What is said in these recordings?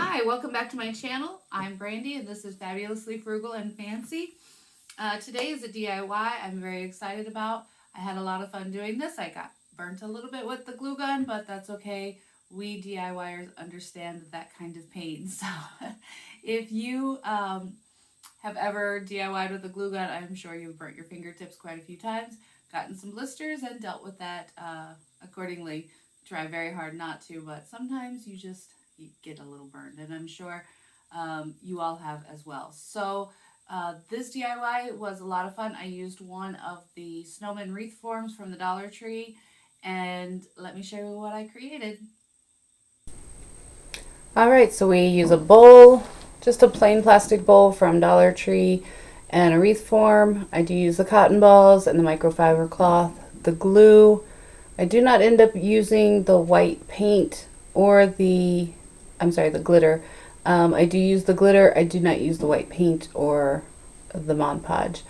Hi, welcome back to my channel. I'm Brandy and this is Fabulously Frugal and Fancy. Today is a DIY I'm very excited about. I had a lot of fun doing this. I got burnt a little bit with the glue gun, but that's okay. We DIYers understand that kind of pain. So if you have ever DIY'd with a glue gun, I'm sure you've burnt your fingertips quite a few times, gotten some blisters, and dealt with that accordingly. Try very hard not to, but sometimes you get a little burned, and I'm sure you all have as well. So this DIY was a lot of fun. I used one of the Snowman Wreath forms from the Dollar Tree, and let me show you what I created. Alright, so we use a bowl, just a plain plastic bowl from Dollar Tree, and a wreath form. I do use the cotton balls and the microfiber cloth, the glue. I do not end up using the white paint or the glitter. I do use the glitter. I do not use the white paint or the Mod Podge.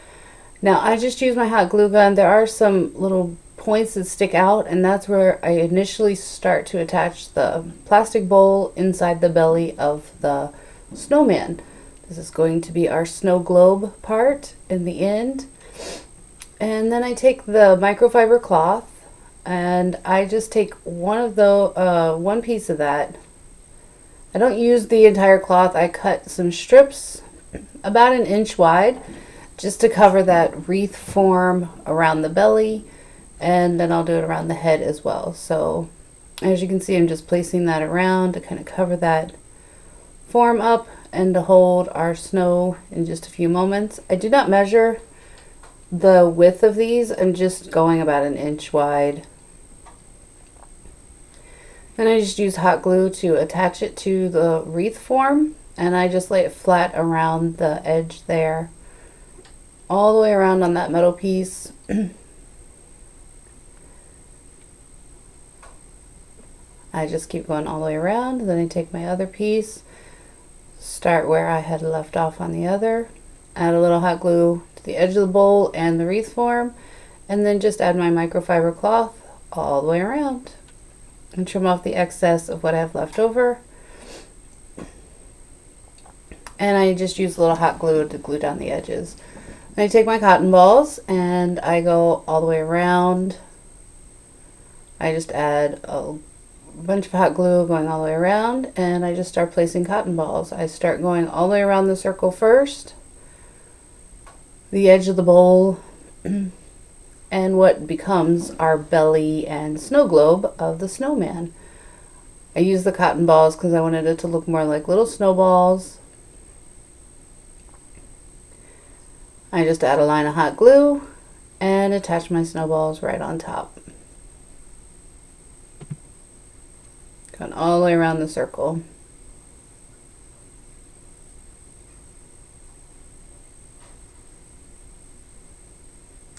Now I just use my hot glue gun. There are some little points that stick out, and that's where I initially start to attach the plastic bowl inside the belly of the snowman. This is going to be our snow globe part in the end. And then I take the microfiber cloth and I just take one piece of that. I don't use the entire cloth. I cut some strips about an inch wide just to cover that wreath form around the belly, and then I'll do it around the head as well. So as you can see, I'm just placing that around to kind of cover that form up and to hold our snow in just a few moments. I do not measure the width of these. I'm just going about an inch wide. Then I just use hot glue to attach it to the wreath form, and I just lay it flat around the edge there, all the way around on that metal piece. I just keep going all the way around. Then I take my other piece, start where I had left off on the other, add a little hot glue to the edge of the bowl and the wreath form, and then just add my microfiber cloth all the way around and trim off the excess of what I have left over. And I just use a little hot glue to glue down the edges. Then I take my cotton balls and I go all the way around. I just add a bunch of hot glue going all the way around, and I just start placing cotton balls. I start going all the way around the circle first, the edge of the bowl, and what becomes our belly and snow globe of the snowman. I use the cotton balls because I wanted it to look more like little snowballs. I just add a line of hot glue and attach my snowballs right on top. Going all the way around the circle.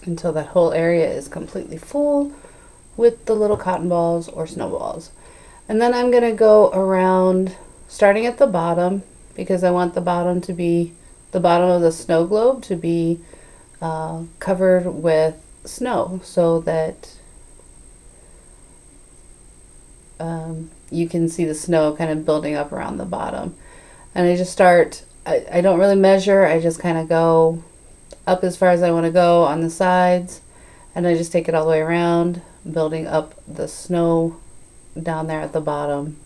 Until that whole area is completely full with the little cotton balls or snowballs. And then I'm going to go around starting at the bottom, because I want the bottom to be the bottom of the snow globe to be covered with snow, so that you can see the snow kind of building up around the bottom. And I just start, I don't really measure, I just kind of go up as far as I want to go on the sides, and I just take it all the way around, building up the snow down there at the bottom.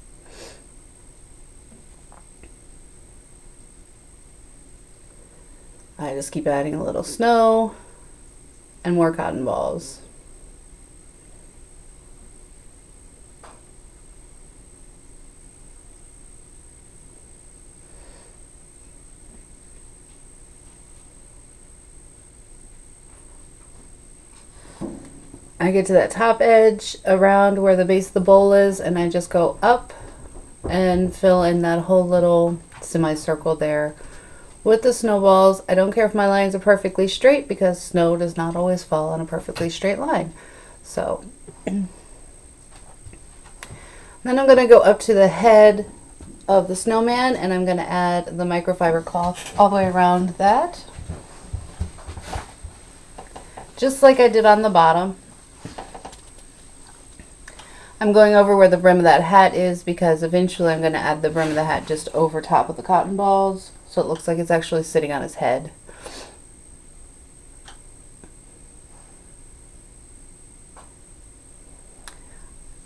I just keep adding a little snow and more cotton balls. I get to that top edge around where the base of the bowl is, and I just go up and fill in that whole little semicircle there with the snowballs. I don't care if my lines are perfectly straight, because snow does not always fall on a perfectly straight line. So then I'm going to go up to the head of the snowman, and I'm going to add the microfiber cloth all the way around that, just like I did on the bottom. I'm going over where the brim of that hat is because eventually I'm going to add the brim of the hat just over top of the cotton balls so it looks like it's actually sitting on his head.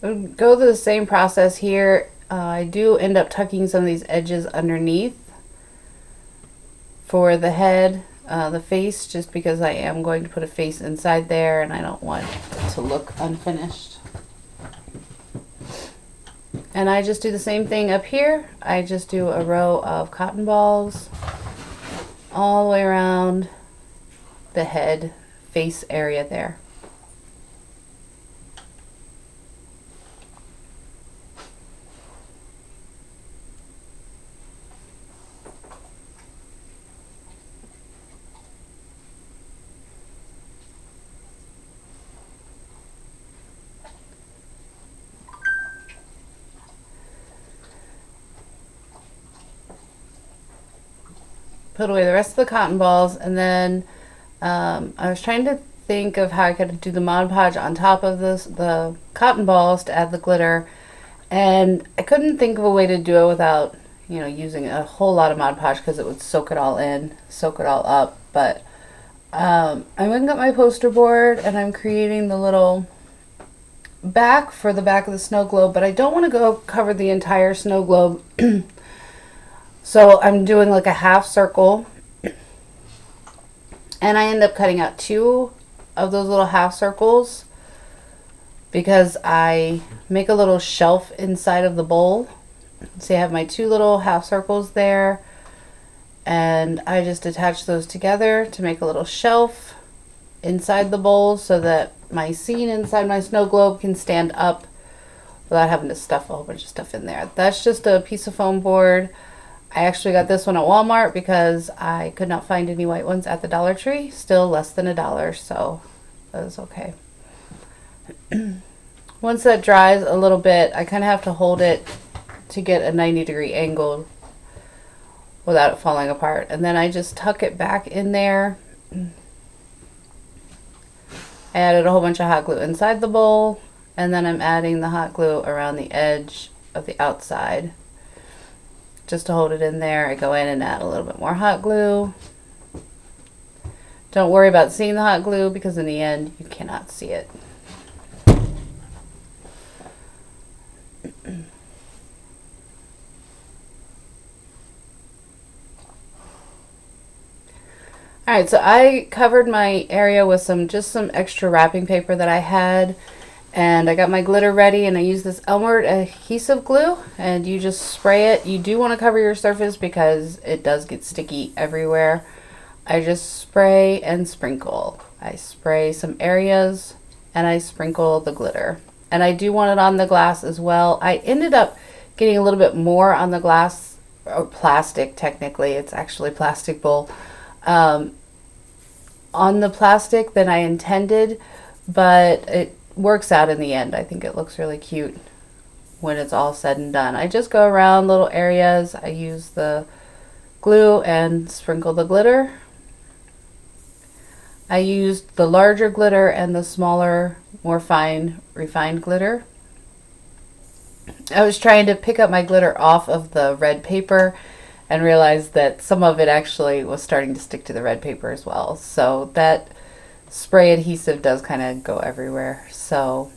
Go through the same process here. I do end up tucking some of these edges underneath for the head, the face, just because I am going to put a face inside there and I don't want it to look unfinished. And I just do the same thing up here. I just do a row of cotton balls all the way around the head face area there. Put away the rest of the cotton balls, and then I was trying to think of how I could do the Mod Podge on top of the cotton balls to add the glitter, and I couldn't think of a way to do it without, you know, using a whole lot of Mod Podge because it would soak it all in, soak it all up. But I went and got my poster board and I'm creating the little back for the back of the snow globe, but I don't want to go cover the entire snow globe. So I'm doing like a half circle, and I end up cutting out 2 of those little half circles because I make a little shelf inside of the bowl. So I have my 2 little half circles there, and I just attach those together to make a little shelf inside the bowl so that my scene inside my snow globe can stand up without having to stuff a whole bunch of stuff in there. That's just a piece of foam board. I actually got this one at Walmart because I could not find any white ones at the Dollar Tree. Still less than $1, so that was okay. Once that dries a little bit, I kind of have to hold it to get a 90-degree angle without it falling apart. And then I just tuck it back in there. I added a whole bunch of hot glue inside the bowl, and then I'm adding the hot glue around the edge of the outside. Just to hold it in there, I go in and add a little bit more hot glue. Don't worry about seeing the hot glue because in the end, you cannot see it. Alright, so I covered my area with just some extra wrapping paper that I had. And I got my glitter ready, and I use this Elmer adhesive glue, and you just spray it. You do want to cover your surface because it does get sticky everywhere. I just spray and sprinkle. I spray some areas and I sprinkle the glitter. And I do want it on the glass as well. I ended up getting a little bit more on the glass, or plastic technically. It's actually plastic bowl. On the plastic than I intended, but it works out in the end. I think it looks really cute when it's all said and done. I just go around little areas. I use the glue and sprinkle the glitter. I used the larger glitter and the smaller, more fine, refined glitter. I was trying to pick up my glitter off of the red paper and realized that some of it actually was starting to stick to the red paper as well. So that spray adhesive does kind of go everywhere. So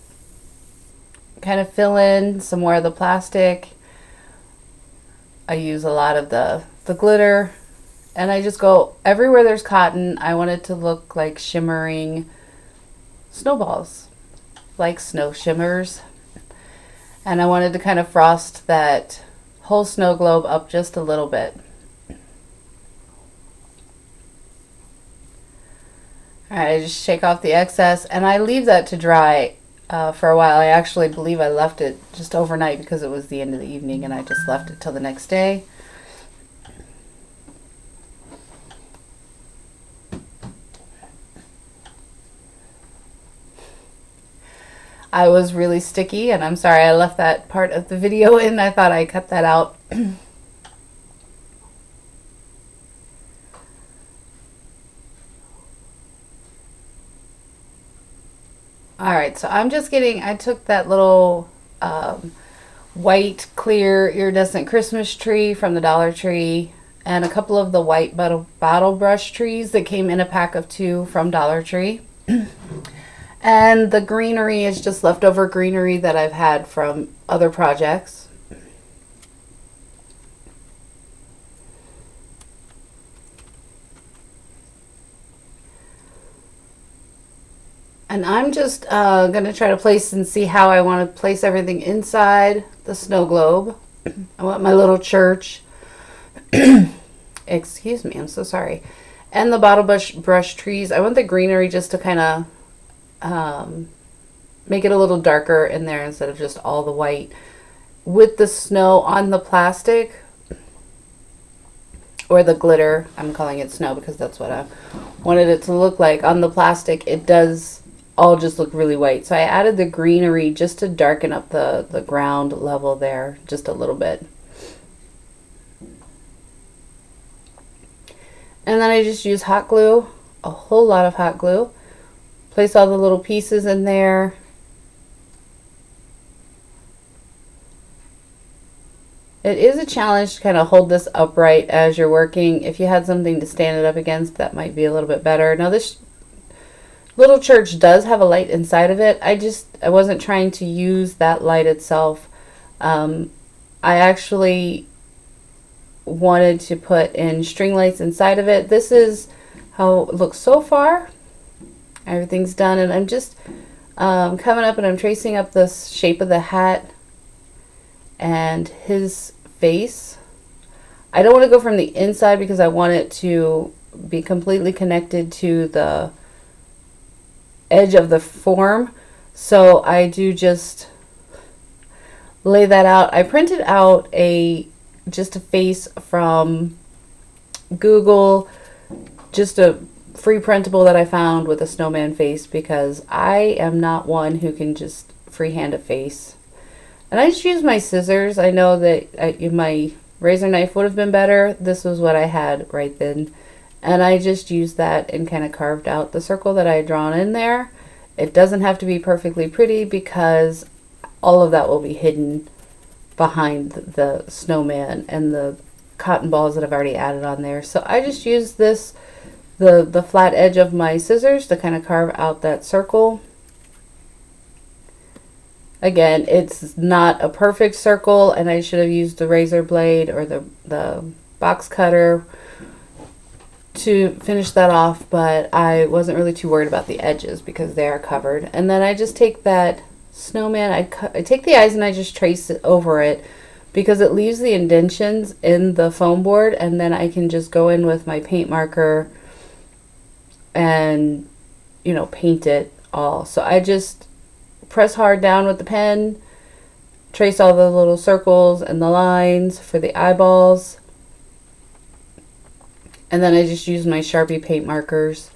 kind of fill in some more of the plastic. I use a lot of the glitter, and I just go everywhere there's cotton. I want it to look like shimmering snowballs, like snow shimmers. And I wanted to kind of frost that whole snow globe up just a little bit. Alright, I just shake off the excess, and I leave that to dry for a while. I actually believe I left it just overnight because it was the end of the evening, and I just left it till the next day. I was really sticky, and I'm sorry I left that part of the video in. I thought I cut that out. Alright, so I'm just getting, I took that little white clear iridescent Christmas tree from the Dollar Tree, and a couple of the white bottle brush trees that came in a pack of 2 from Dollar Tree. And the greenery is just leftover greenery that I've had from other projects. And I'm just going to try to place and see how I want to place everything inside the snow globe. I want my little church. Excuse me, I'm so sorry. And the bottle brush trees. I want the greenery just to kind of make it a little darker in there instead of just all the white. With the snow on the plastic, or the glitter, I'm calling it snow because that's what I wanted it to look like. On the plastic, it does all just look really white. So I added the greenery just to darken up the ground level there just a little bit. And then I just use hot glue, a whole lot of hot glue. Place all the little pieces in there. It is a challenge to kind of hold this upright as you're working. If you had something to stand it up against, that might be a little bit better. Now this little church does have a light inside of it. I wasn't trying to use that light itself. I actually wanted to put in string lights inside of it. This is how it looks so far. Everything's done, and I'm just coming up and I'm tracing up the shape of the hat and his face. I don't want to go from the inside because I want it to be completely connected to the edge of the form. So I do just lay that out. I printed out just a face from Google, just a free printable that I found with a snowman face, because I am not one who can just freehand a face. And I just used my scissors. I know that my razor knife would have been better. This was what I had right then. And I just used that and kind of carved out the circle that I had drawn in there. It doesn't have to be perfectly pretty because all of that will be hidden behind the snowman and the cotton balls that I've already added on there. So I just used the flat edge of my scissors to kind of carve out that circle. Again, it's not a perfect circle, and I should have used the razor blade or the box cutter to finish that off, but I wasn't really too worried about the edges because they are covered. And then I just take that snowman, I take the eyes and I just trace it over it because it leaves the indentions in the foam board, and then I can just go in with my paint marker and, you know, paint it all. So I just press hard down with the pen, trace all the little circles and the lines for the eyeballs, and then I just use my Sharpie paint markers.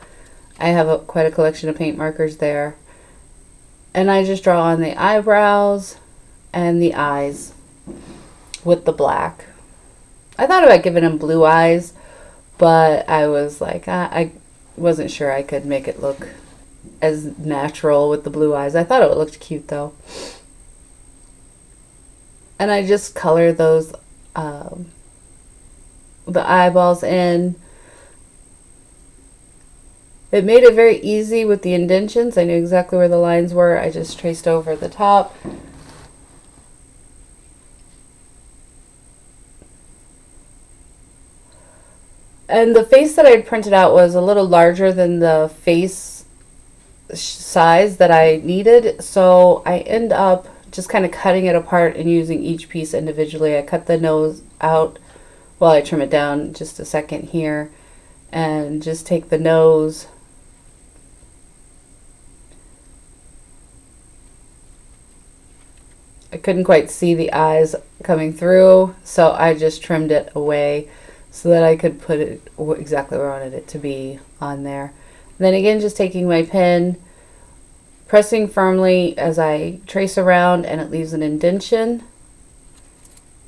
I have quite a collection of paint markers there, and I just draw on the eyebrows and the eyes with the black. I thought about giving him blue eyes, but I was like, I wasn't sure I could make it look as natural with the blue eyes. I thought it looked cute though. And I just color those the eyeballs in. It made it very easy with the indentions. I knew exactly where the lines were. I just traced over the top. And the face that I had printed out was a little larger than the face size that I needed, so I end up just kind of cutting it apart and using each piece individually. I cut the nose out while I trim it down just a second here, and just take the nose I couldn't quite see the eyes coming through, so I just trimmed it away so that I could put it exactly where I wanted it to be on there. And then again, just taking my pen, pressing firmly as I trace around, and it leaves an indentation.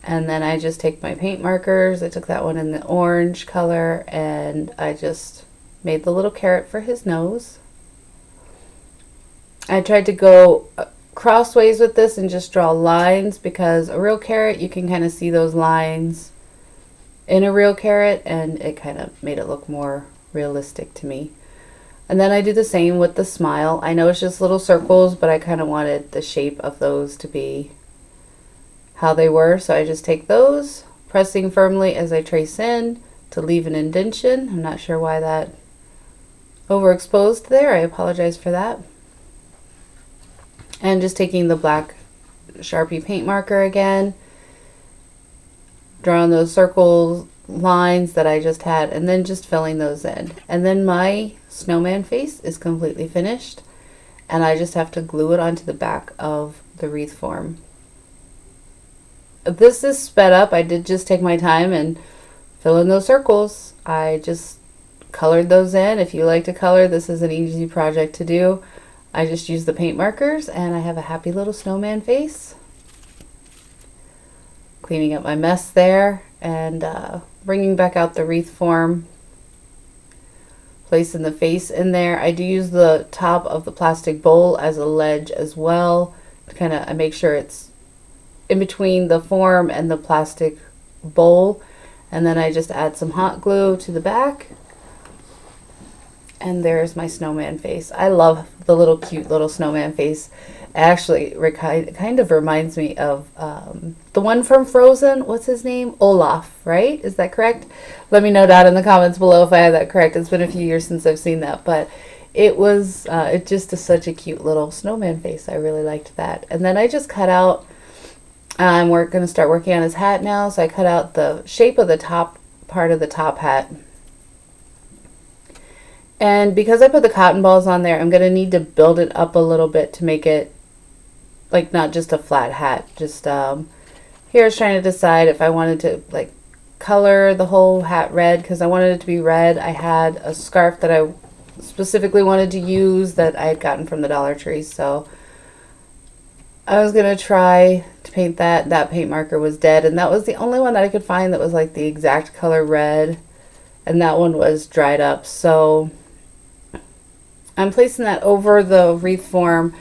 And then I just take my paint markers. I took that one in the orange color, and I just made the little carrot for his nose. I tried to go crossways with this and just draw lines, because a real carrot, you can kind of see those lines in a real carrot, and it kind of made it look more realistic to me. And then I do the same with the smile. I know it's just little circles, but I kind of wanted the shape of those to be how they were. So I just take those, pressing firmly as I trace in to leave an indentation. I'm not sure why that overexposed there. I apologize for that. And just taking the black Sharpie paint marker again, drawing those circles, lines that I just had, and then just filling those in. And then my snowman face is completely finished, and I just have to glue it onto the back of the wreath form. This is sped up. I did just take my time and fill in those circles. I just colored those in. If you like to color, this is an easy project to do. I just use the paint markers, and I have a happy little snowman face. Cleaning up my mess there, and bringing back out the wreath form, placing the face in there. I do use the top of the plastic bowl as a ledge as well, to kind of make sure it's in between the form and the plastic bowl. And then I just add some hot glue to the back, and there's my snowman face. I love the little cute little snowman face. Actually, kind of reminds me of the one from Frozen. What's his name? Olaf, right? Is that correct? Let me know down in the comments below if I have that correct. It's been a few years since I've seen that, but it was it just is such a cute little snowman face. I really liked that. And then I just cut out, I'm going to start working on his hat now, so I cut out the shape of the top part of the top hat. And because I put the cotton balls on there, I'm going to need to build it up a little bit to make it like not just a flat hat. Just here I was trying to decide if I wanted to like color the whole hat red, because I wanted it to be red. I had a scarf that I specifically wanted to use that I had gotten from the Dollar Tree, so I was going to try to paint that. That paint marker was dead, and that was the only one that I could find that was like the exact color red, and that one was dried up. So I'm placing that over the wreath form,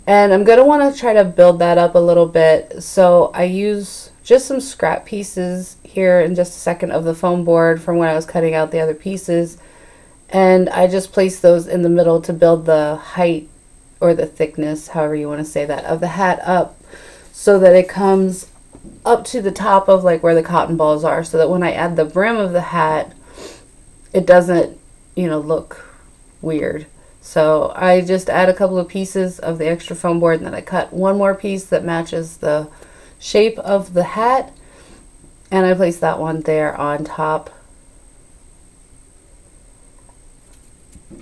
and I'm going to want to try to build that up a little bit. So I use just some scrap pieces here in just a second of the foam board from when I was cutting out the other pieces, and I just place those in the middle to build the height or the thickness, however you want to say that, of the hat up, so that it comes up to the top of like where the cotton balls are, so that when I add the brim of the hat, it doesn't, you know, look weird. So I just add a couple of pieces of the extra foam board, and then I cut one more piece that matches the shape of the hat, and I place that one there on top.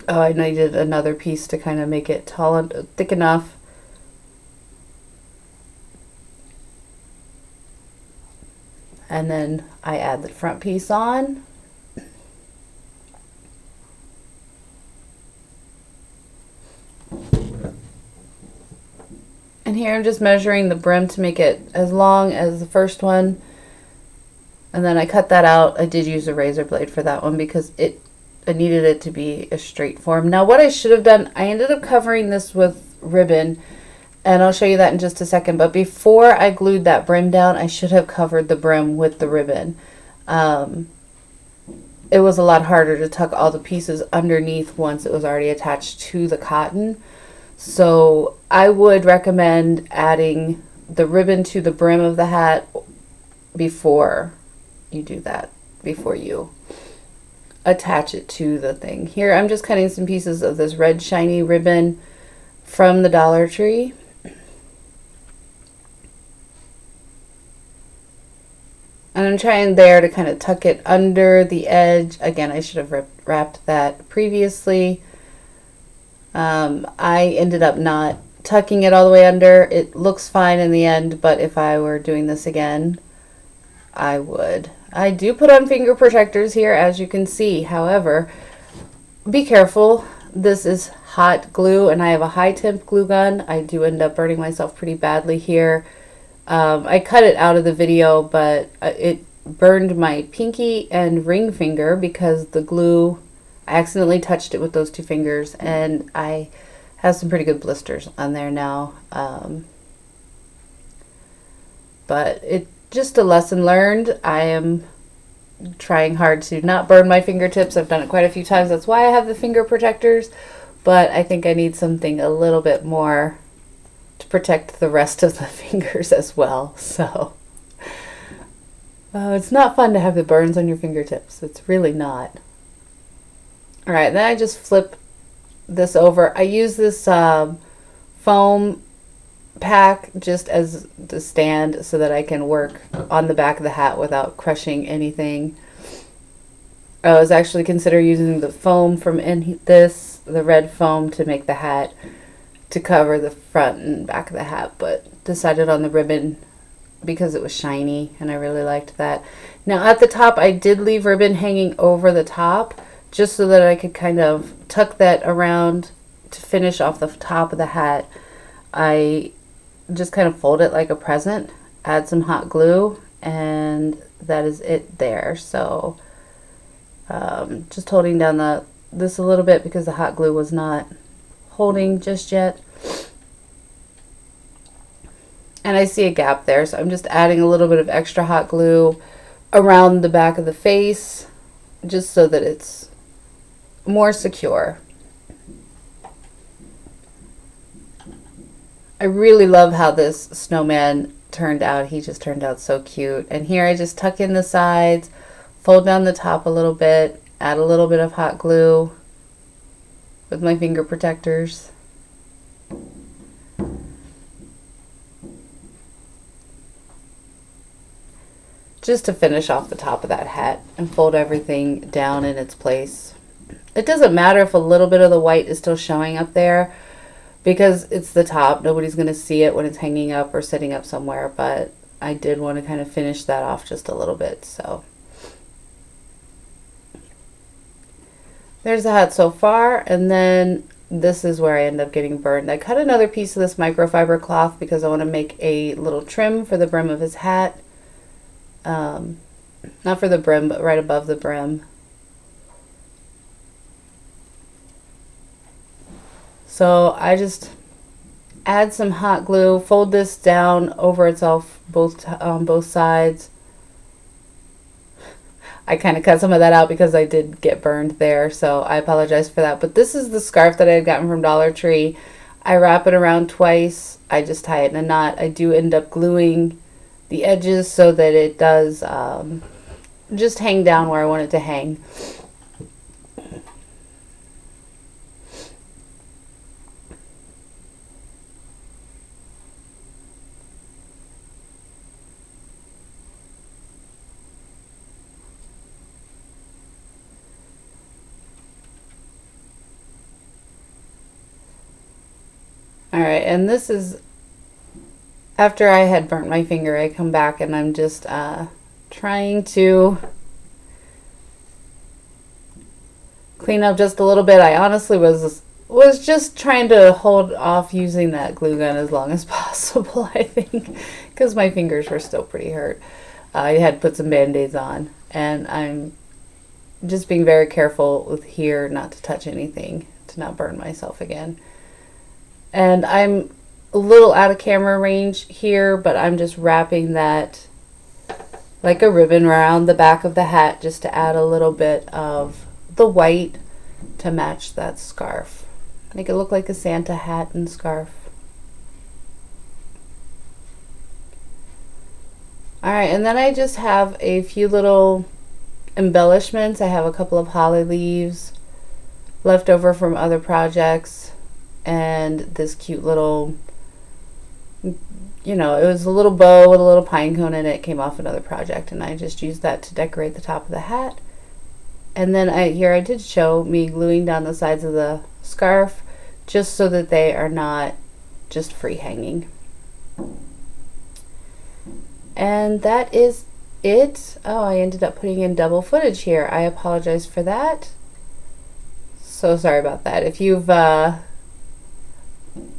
Oh, I needed another piece to kind of make it tall and thick enough. And then I add the front piece on. And here I'm just measuring the brim to make it as long as the first one. And then I cut that out. I did use a razor blade for that one because I needed it to be a straight form. Now what I should have done, I ended up covering this with ribbon, and I'll show you that in just a second. But before I glued that brim down, I should have covered the brim with the ribbon. It was a lot harder to tuck all the pieces underneath once it was already attached to the cotton. So I would recommend adding the ribbon to the brim of the hat before you do that, before you attach it to the thing. Here I'm just cutting some pieces of this red shiny ribbon from the Dollar Tree. And I'm trying there to kind of tuck it under the edge. Again, I should have wrapped that previously. I ended up not tucking it all the way under. It looks fine in the end, but if I were doing this again, I would. I do put on finger protectors here, as you can see. However, be careful. This is hot glue, and I have a high temp glue gun. I do end up burning myself pretty badly here. I cut it out of the video, but it burned my pinky and ring finger because the glue, I accidentally touched it with those two fingers, and I has some pretty good blisters on there now. But it just a lesson learned. I am trying hard to not burn my fingertips. I've done it quite a few times. That's why I have the finger protectors. But I think I need something a little bit more to protect the rest of the fingers as well. So it's not fun to have the burns on your fingertips. It's really not. All right, then I just flip this over. I use this foam pack just as the stand so that I can work on the back of the hat without crushing anything. I was actually considering using the foam from the red foam to make the hat to cover the front and back of the hat, but decided on the ribbon because it was shiny and I really liked that. Now at the top I did leave ribbon hanging over the top just so that I could kind of tuck that around to finish off the top of the hat. I just kind of fold it like a present, add some hot glue, and that is it there. So just holding down this a little bit because the hot glue was not holding just yet. And I see a gap there, so I'm just adding a little bit of extra hot glue around the back of the face just so that it's more secure. I really love how this snowman turned out. He just turned out so cute. And here I just tuck in the sides, fold down the top a little bit, add a little bit of hot glue with my finger protectors. Just to finish off the top of that hat and fold everything down in its place. It doesn't matter if a little bit of the white is still showing up there because it's the top. Nobody's going to see it when it's hanging up or sitting up somewhere, but I did want to kind of finish that off just a little bit. So there's the hat so far, and then this is where I end up getting burned. I cut another piece of this microfiber cloth because I want to make a little trim for the brim of his hat. Not for the brim, but right above the brim. So I just add some hot glue, fold this down over itself on both sides. I kind of cut some of that out because I did get burned there, so I apologize for that. But this is the scarf that I had gotten from Dollar Tree. I wrap it around twice. I just tie it in a knot. I do end up gluing the edges so that it does just hang down where I want it to hang. All right, and this is after I had burnt my finger. I come back and I'm just trying to clean up just a little bit. I honestly was just trying to hold off using that glue gun as long as possible, I think, because my fingers were still pretty hurt. I had put some band-aids on, and I'm just being very careful with here not to touch anything to not burn myself again. And I'm a little out of camera range here, but I'm just wrapping that like a ribbon around the back of the hat just to add a little bit of the white to match that scarf. Make it look like a Santa hat and scarf. Alright, and then I just have a few little embellishments. I have a couple of holly leaves left over from other projects, and this cute little, you know, it was a little bow with a little pine cone in it. It came off another project, and I just used that to decorate the top of the hat. And then I did show me gluing down the sides of the scarf just so that they are not just free hanging. And that is it. Oh, I ended up putting in double footage here. I apologize for that. So sorry about that. If you've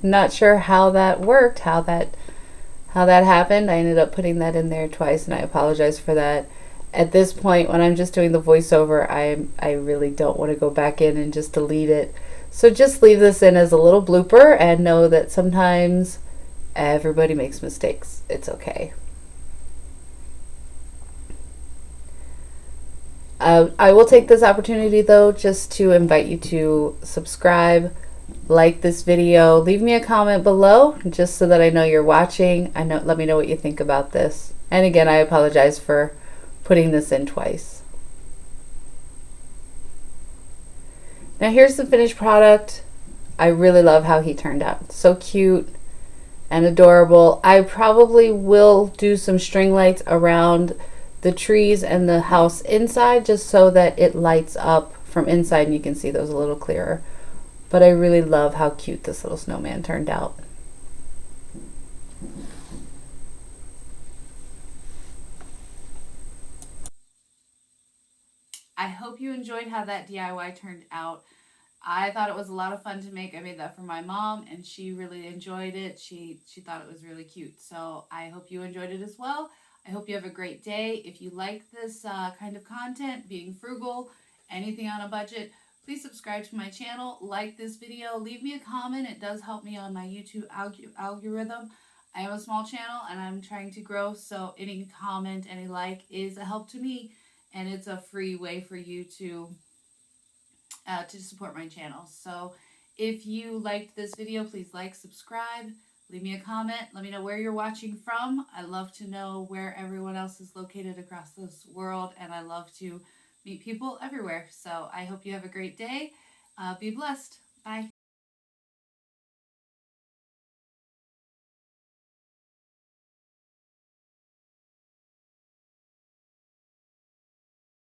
not sure how that worked, how that happened, I ended up putting that in there twice, and I apologize for that. At this point, when I'm just doing the voiceover, I really don't want to go back in and just delete it. So just leave this in as a little blooper and know that sometimes everybody makes mistakes. It's okay. I will take this opportunity though just to invite you to subscribe, like this video, leave me a comment below just so that I know you're watching. Let me know what you think about this. And again, I apologize for putting this in twice. Now here's the finished product. I really love how he turned out. So cute and adorable. I probably will do some string lights around the trees and the house inside just so that it lights up from inside and you can see those a little clearer. But I really love how cute this little snowman turned out. I hope you enjoyed how that DIY turned out. I thought it was a lot of fun to make. I made that for my mom and she really enjoyed it. She thought it was really cute. So I hope you enjoyed it as well. I hope you have a great day. If you like this kind of content, being frugal, anything on a budget, please subscribe to my channel, like this video, leave me a comment. It does help me on my YouTube algorithm. I am a small channel and I'm trying to grow, so any comment, any like is a help to me, and it's a free way for you to support my channel. So if you liked this video, please like, subscribe, leave me a comment. Let me know where you're watching from. I love to know where everyone else is located across this world, and I love to meet people everywhere. So I hope you have a great day. Be blessed. Bye.